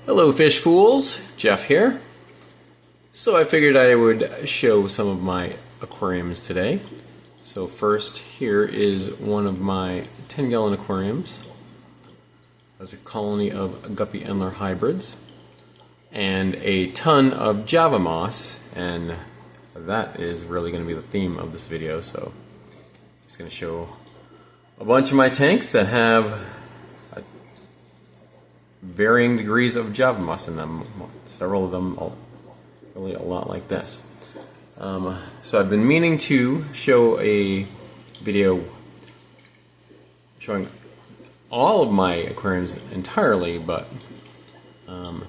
Hello fish fools, Jeff here. So I figured I would show some of my aquariums today. So first, here is one of my 10-gallon aquariums. Has a colony of guppy antler hybrids and a ton of Java moss, and that is really going to be the theme of this video. So I'm just going to show a bunch of my tanks that have varying degrees of Java moss in them. Several of them really a lot like this. So I've been meaning to show a video showing all of my aquariums entirely, but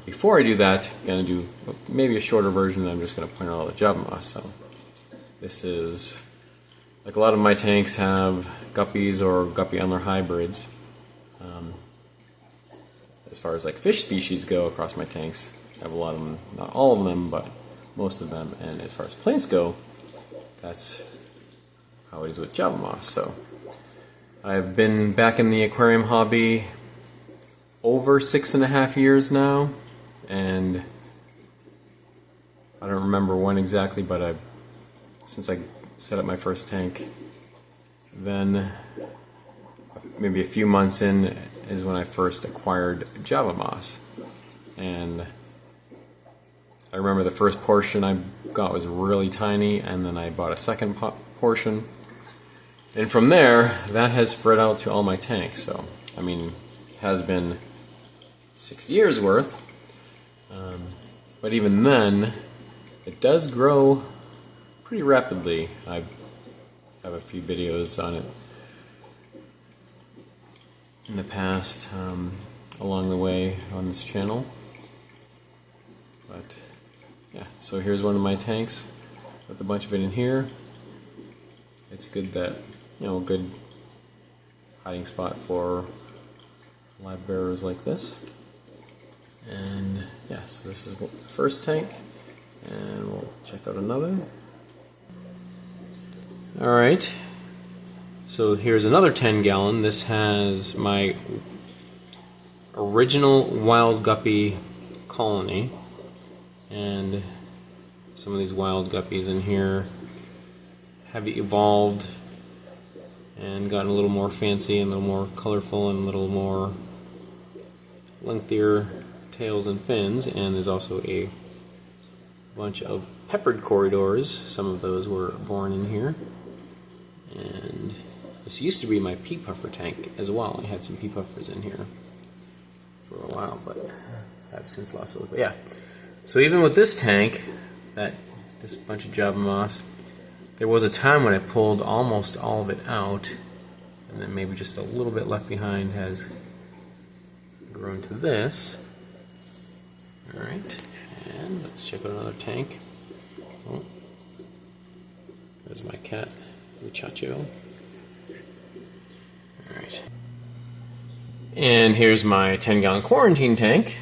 before I do that, I'm going to do maybe a shorter version, and I'm just going to point out all the Java moss. So this is, like a lot of my tanks have guppies or guppy antler hybrids. As far as like fish species go across my tanks, I have a lot of them, not all of them, but most of them. And as far as plants go, that's how it is with Java moss. So I've been back in the aquarium hobby over 6.5 years now, and I don't remember when exactly, but since I set up my first tank, then maybe a few months in is when I first acquired Java moss. And I remember the first portion I got was really tiny, and then I bought a second portion, and from there that has spread out to all my tanks. So I mean, it has been 6 years worth, but even then it does grow pretty rapidly. I have a few videos on it in the past along the way on this channel, but yeah, so here's one of my tanks with a bunch of it in here. It's good that, you know, a good hiding spot for live bearers like this. And yeah, so this is the first tank, and we'll check out another. Alright, so here's another 10-gallon. This has my original wild guppy colony, and some of these wild guppies in here have evolved and gotten a little more fancy and a little more colorful and a little more lengthier tails and fins. And there's also a bunch of peppered corridors. Some of those were born in here. And this used to be my pea puffer tank as well. I had some pea puffers in here for a while, but I've since lost those. But yeah, so even with this tank, this bunch of Java moss, there was a time when I pulled almost all of it out, and then maybe just a little bit left behind has grown to this. Alright, and let's check out another tank. Oh, there's my cat, Muchacho. Alright. And here's my 10-gallon quarantine tank.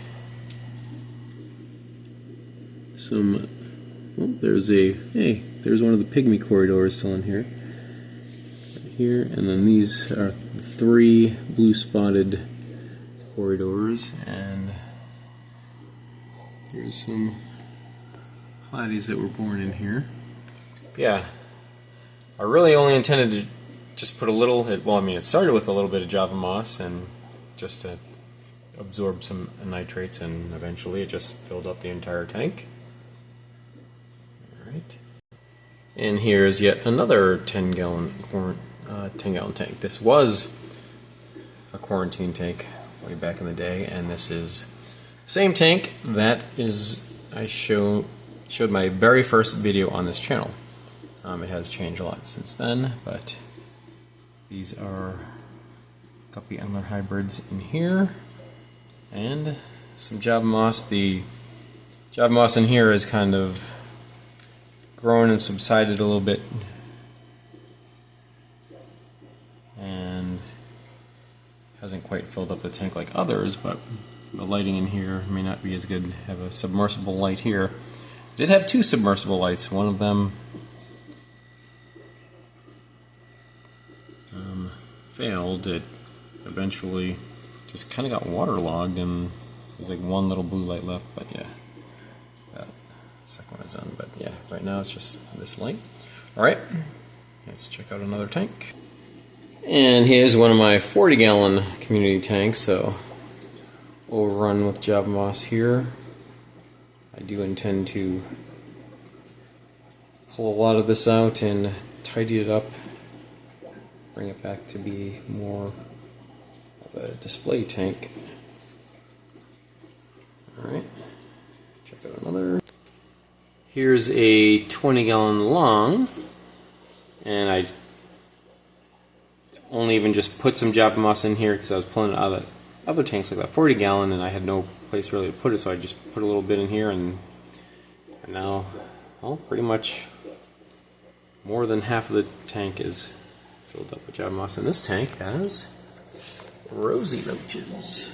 There's one of the pygmy corridors still in here. Right here, and then these are 3 blue spotted corridors, and here's some platies that were born in here. Yeah, I really only intended to just put a little, well, I mean, it started with a little bit of Java moss and just to absorb some nitrates, and eventually it just filled up the entire tank. Alright. And here's yet another 10-gallon tank. This was a quarantine tank way back in the day, and this is the same tank that I showed my very first video on this channel. It has changed a lot since then, but these are guppy antler hybrids in here, and some Java moss. The Java moss in here is kind of grown and subsided a little bit, and hasn't quite filled up the tank like others, but the lighting in here may not be as good. I have a submersible light here. I did have 2 submersible lights. One of them failed. It eventually just kind of got waterlogged, and There's like one little blue light left, but yeah, that second one is done. But yeah, right now it's just this light. Alright, let's check out another tank. And here's one of my 40-gallon community tanks, so overrun with Java moss here. I do intend to pull a lot of this out and tidy it up, bring it back to be more of a display tank. Alright, check out another. Here's a 20-gallon long, and I only even just put some Java moss in here because I was pulling it out of the other tanks like that 40-gallon, and I had no place really to put it, so I just put a little bit in here, and now, well, pretty much more than half of the tank is filled up with Java moss. And this tank has rosy roaches.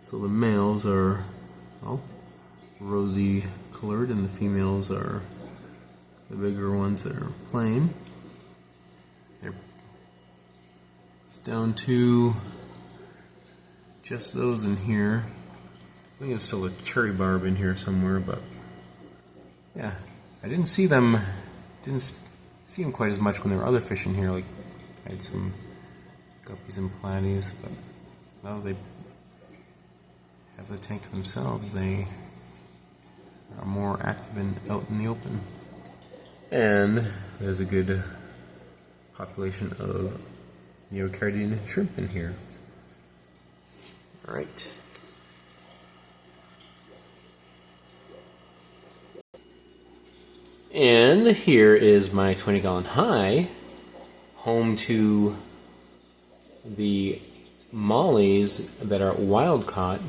So the males are, well, rosy colored, and the females are the bigger ones that are plain. It's down to just those in here. I think there's still a cherry barb in here somewhere, but yeah, I didn't see them quite as much when there were other fish in here. Like I had some guppies and platies, but now they have the tank to themselves. They are more active and out in the open. And there's a good population of neocardian shrimp in here. Alright. And here is my 20-gallon high, home to the mollies that are wild caught.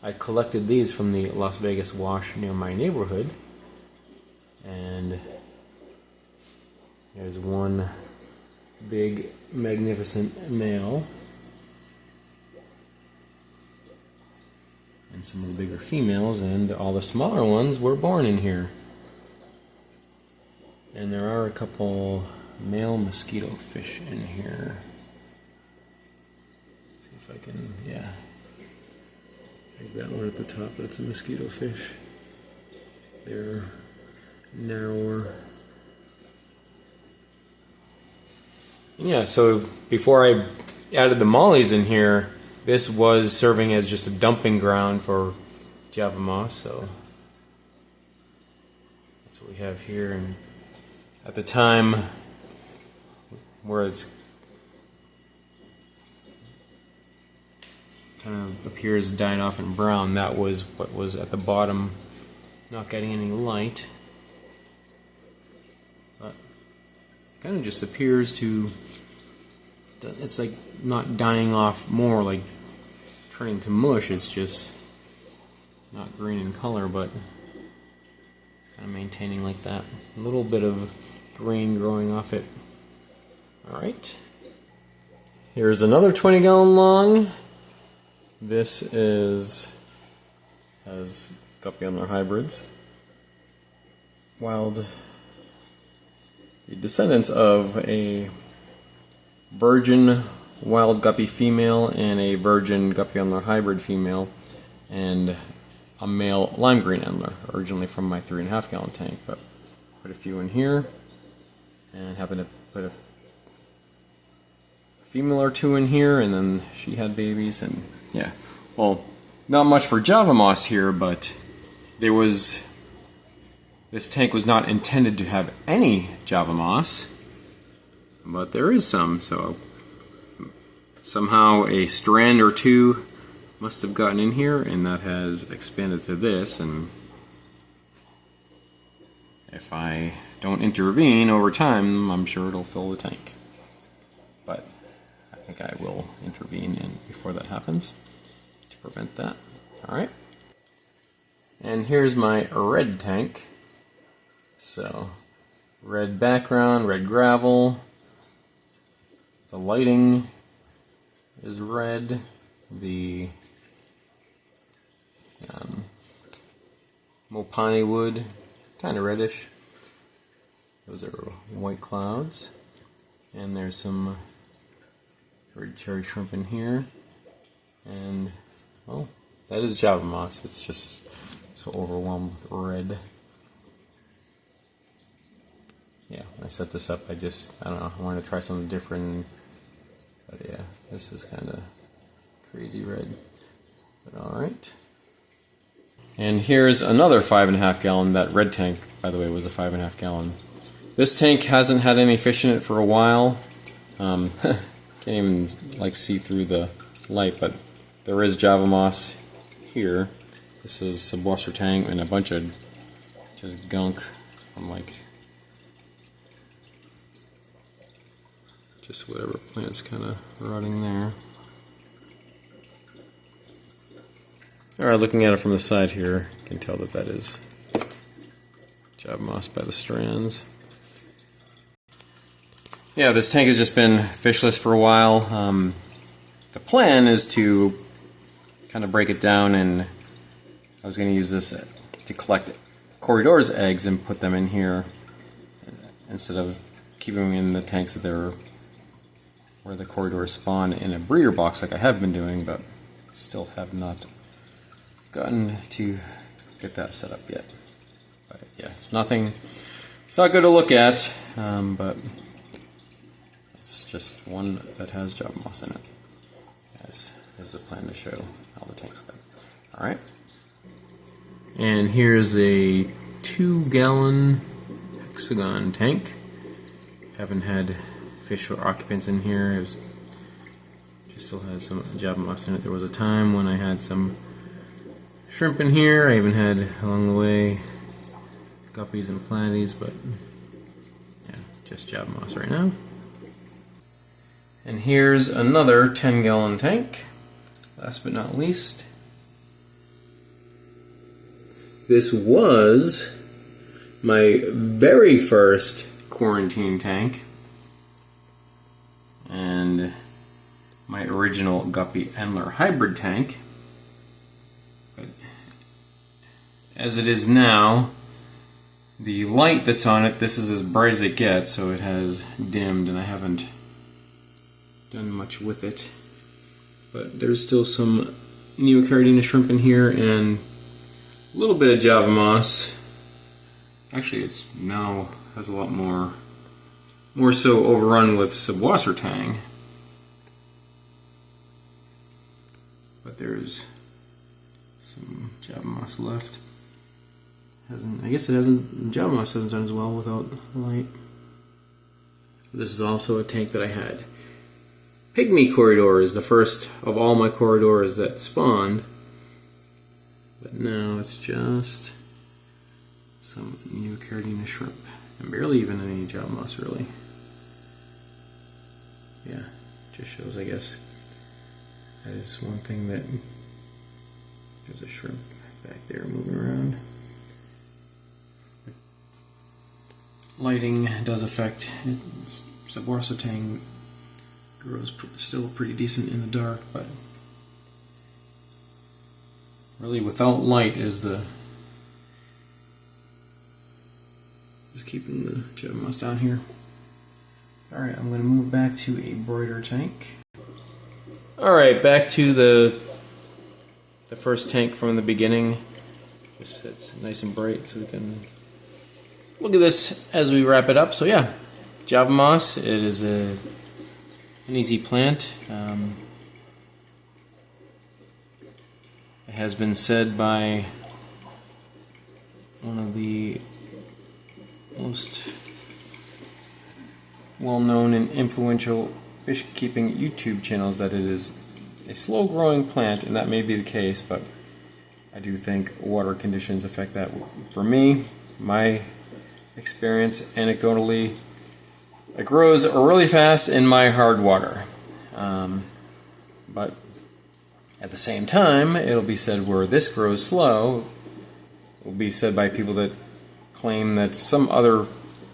I collected these from the Las Vegas wash near my neighborhood, and there's one big magnificent male and some of the bigger females, and all the smaller ones were born in here. And there are a couple male mosquito fish in here. Let's see if I can, yeah. Like that one at the top, that's a mosquito fish. They're narrower. Yeah, so before I added the mollies in here, this was serving as just a dumping ground for Java moss, so that's what we have here. And at the time where it's kind of appears dying off in brown, that was what was at the bottom, not getting any light. But it kind of just appears to, it's like not dying off more, like turning to mush. It's just not green in color, but it's kind of maintaining like that. A little bit of green growing off it. Alright. Here's another 20-gallon long. This has guppy on their hybrids. The descendants of a virgin wild guppy female and a virgin guppy on their hybrid female, and a male lime green endler, originally from my 3.5 gallon tank, but put a few in here, and happened to put a female or two in here, and then she had babies, and yeah, well, not much for Java moss here, but this tank was not intended to have any Java moss, but there is some, so somehow a strand or two must have gotten in here, and that has expanded to this, and if I don't intervene over time, I'm sure it'll fill the tank. But I think I will intervene before that happens to prevent that. Alright. And here's my red tank. So, red background, red gravel. The lighting is red. The Mopani wood, kind of reddish. Those are white clouds. And there's some bird cherry shrimp in here. And, well, that is Java moss. It's just so overwhelmed with red. Yeah, when I set this up, I don't know, I wanted to try something different. But yeah, this is kind of crazy red. But alright. And here's another 5.5 gallon. That red tank, by the way, was a 5.5 gallon. This tank hasn't had any fish in it for a while. Can't even like see through the light, but there is Java moss here. This is subwasser tang and a bunch of just gunk from like just whatever plant's kind of rotting there. Alright, looking at it from the side here, you can tell that that is Java moss by the strands. Yeah, this tank has just been fishless for a while. The plan is to kind of break it down, and I was going to use this to collect Corridor's eggs and put them in here instead of keeping them in the tanks that they're where the Corridors spawn in a breeder box like I have been doing, but still have not gotten to get that set up yet. But yeah, it's not good to look at, but it's just one that has Java moss in it. As is the plan to show all the tanks with them. Alright. And here's a 2-gallon hexagon tank. Haven't had fish or occupants in here. Just still has some Java moss in it. There was a time when I had some shrimp in here. I even had along the way guppies and platies, but yeah, just Java moss right now. And here's another 10-gallon tank. Last but not least, this was my very first quarantine tank and my original guppy Endler hybrid tank. But as it is now, the light that's on it, this is as bright as it gets, so it has dimmed, and I haven't done much with it. But there's still some Neocaridina shrimp in here and a little bit of Java moss. Actually, it's now has a lot more so overrun with subwasser tang. But there's some Java moss left. I guess Java moss hasn't done as well without light. This is also a tank that I had. Pygmy Corridor is the first of all my Corridors that spawned, but now it's just some Neocaridina shrimp, and barely even any Java moss really. Yeah, just shows, I guess, that is one thing that there's a shrimp back there moving around. Lighting does affect it. Subwasser tang grows still pretty decent in the dark, but really without light is keeping the Java moss down here. Alright, I'm going to move back to a brighter tank. Alright, back to the first tank from the beginning. Just it's nice and bright so we can look at this as we wrap it up. So yeah, Java moss, it is an easy plant. It has been said by one of the most well-known and influential fish keeping YouTube channels that it is a slow-growing plant, and that may be the case, but I do think water conditions affect that. For me, my experience anecdotally, it grows really fast in my hard water, but at the same time, it'll be said where this grows slow, it will be said by people that claim that some other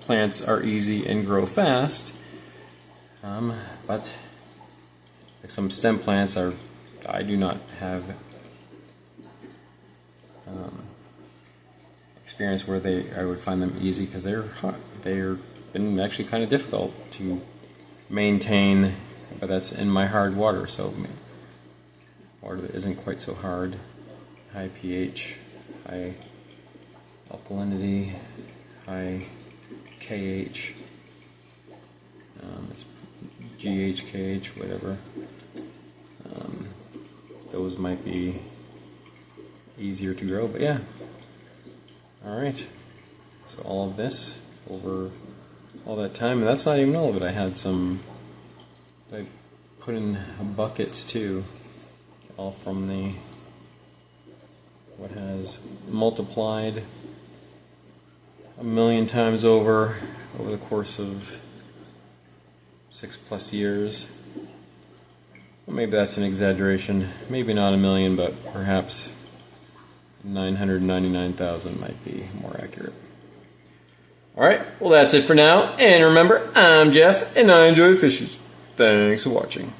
plants are easy and grow fast, but like some stem plants I do not have experience where I would find them easy, because they're been actually kind of difficult to maintain but that's in my hard water, so water that isn't quite so hard. High pH, high alkalinity, high KH, it's GH, KH, whatever. Those might be easier to grow, but yeah. Alright, so all of this over all that time, and that's not even all of it. I had some, I put in buckets too, all from the, what has multiplied a million times over the course of 6+ years. Well, maybe that's an exaggeration. Maybe not a million, but perhaps 999,000 might be more accurate. Alright, well that's it for now. And remember, I'm Jeff, and I enjoy fishes. Thanks for watching.